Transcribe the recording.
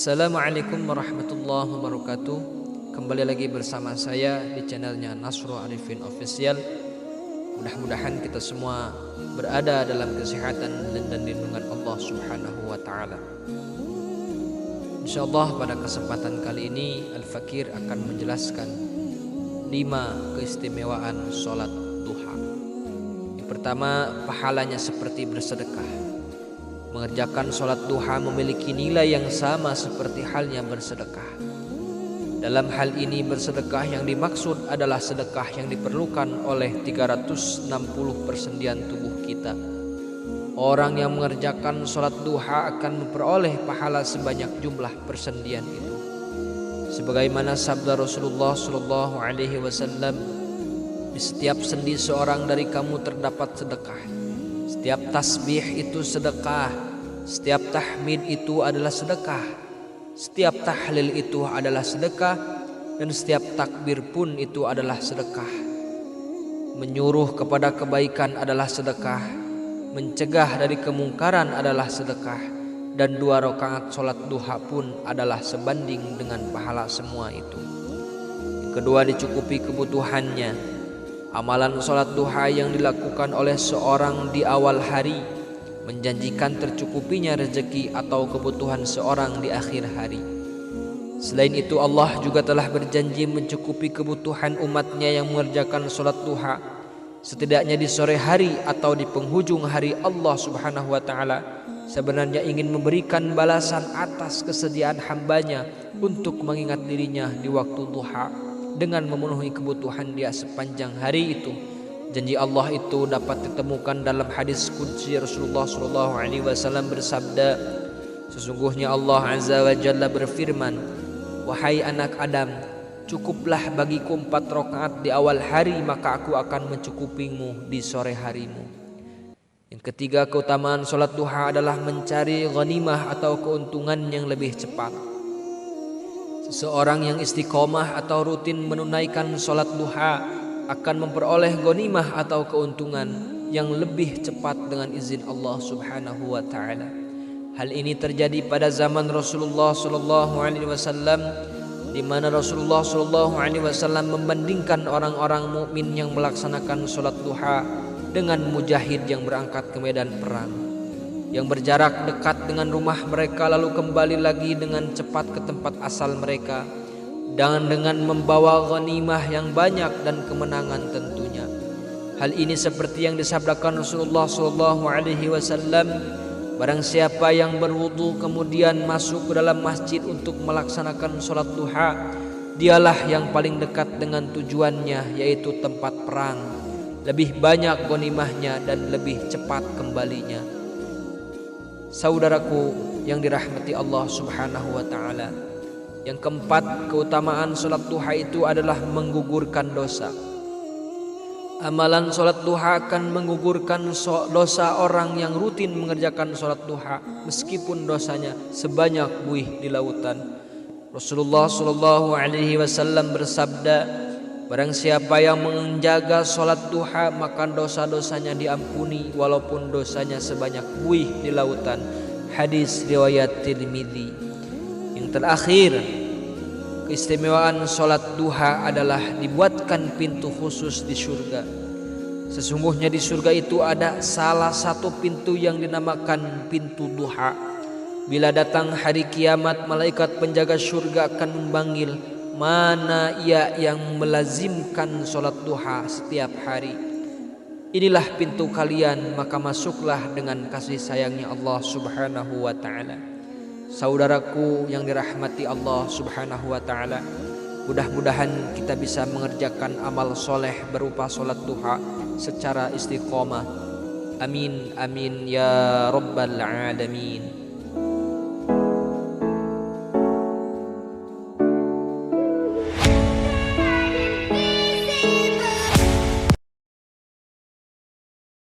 Assalamualaikum warahmatullahi wabarakatuh. Kembali lagi bersama saya di channelnya Nasrul Arifin Official. Mudah-mudahan kita semua berada dalam kesehatan dan lindungan Allah Subhanahu wa Ta'ala. InsyaAllah pada kesempatan kali ini Al-Fakir akan menjelaskan 5 keistimewaan sholat duha. Yang pertama, pahalanya seperti bersedekah. Mengerjakan sholat duha memiliki nilai yang sama seperti halnya bersedekah. Dalam hal ini bersedekah yang dimaksud adalah sedekah yang diperlukan oleh 360 persendian tubuh kita. Orang yang mengerjakan sholat duha akan memperoleh pahala sebanyak jumlah persendian itu. Sebagaimana sabda Rasulullah SAW, di setiap sendi seorang dari kamu terdapat sedekah. Setiap tasbih itu sedekah, setiap tahmid itu adalah sedekah, setiap tahlil itu adalah sedekah, dan setiap takbir pun itu adalah sedekah. Menyuruh kepada kebaikan adalah sedekah, mencegah dari kemungkaran adalah sedekah, dan 2 rakaat sholat duha pun adalah sebanding dengan pahala semua itu. Yang kedua, dicukupi kebutuhannya. Amalan sholat duha yang dilakukan oleh seorang di awal hari menjanjikan tercukupinya rezeki atau kebutuhan seorang di akhir hari. Selain itu, Allah juga telah berjanji mencukupi kebutuhan umatnya yang mengerjakan sholat duha, setidaknya di sore hari atau di penghujung hari. Allah Subhanahu wa Ta'ala sebenarnya ingin memberikan balasan atas kesediaan hambanya untuk mengingat dirinya di waktu duha dengan memenuhi kebutuhan dia sepanjang hari itu. Janji Allah itu dapat ditemukan dalam hadis qudsi. Rasulullah SAW bersabda, sesungguhnya Allah Azza wa Jalla berfirman, wahai anak Adam, cukuplah bagiku 4 rakaat di awal hari, maka aku akan mencukupimu di sore harimu. Yang ketiga, keutamaan sholat duha adalah mencari ghanimah atau keuntungan yang lebih cepat. Seseorang yang istiqomah atau rutin menunaikan sholat duha akan memperoleh ghanimah atau keuntungan yang lebih cepat dengan izin Allah Subhanahu wa Ta'ala. Hal ini terjadi pada zaman Rasulullah SAW, di mana Rasulullah SAW membandingkan orang-orang mukmin yang melaksanakan sholat duha dengan mujahid yang berangkat ke medan perang, yang berjarak dekat dengan rumah mereka lalu kembali lagi dengan cepat ke tempat asal mereka, dan dengan membawa ghanimah yang banyak dan kemenangan tentunya. Hal ini seperti yang disabdakan Rasulullah SAW, barang siapa yang berwudu kemudian masuk ke dalam masjid untuk melaksanakan sholat duha, dialah yang paling dekat dengan tujuannya, yaitu tempat perang. Lebih banyak ghanimahnya dan lebih cepat kembalinya. Saudaraku yang dirahmati Allah Subhanahu wa Ta'ala, yang keempat, keutamaan sholat duha itu adalah menggugurkan dosa. Amalan sholat duha akan menggugurkan dosa orang yang rutin mengerjakan sholat duha, meskipun dosanya sebanyak buih di lautan. Rasulullah SAW bersabda, barang siapa yang menjaga sholat duha, maka dosa-dosanya diampuni walaupun dosanya sebanyak buih di lautan. Hadis riwayat Tirmidzi. Yang terakhir, keistimewaan sholat duha adalah dibuatkan pintu khusus di surga. Sesungguhnya di surga itu ada salah satu pintu yang dinamakan pintu duha. Bila datang hari kiamat, malaikat penjaga surga akan memanggil, mana ia yang melazimkan sholat duha setiap hari? Inilah pintu kalian, maka masuklah dengan kasih sayangnya Allah Subhanahu wa Ta'ala. Saudaraku yang dirahmati Allah Subhanahu wa Ta'ala, mudah-mudahan kita bisa mengerjakan amal soleh berupa sholat duha secara istiqomah. Amin amin ya rabbal alamin.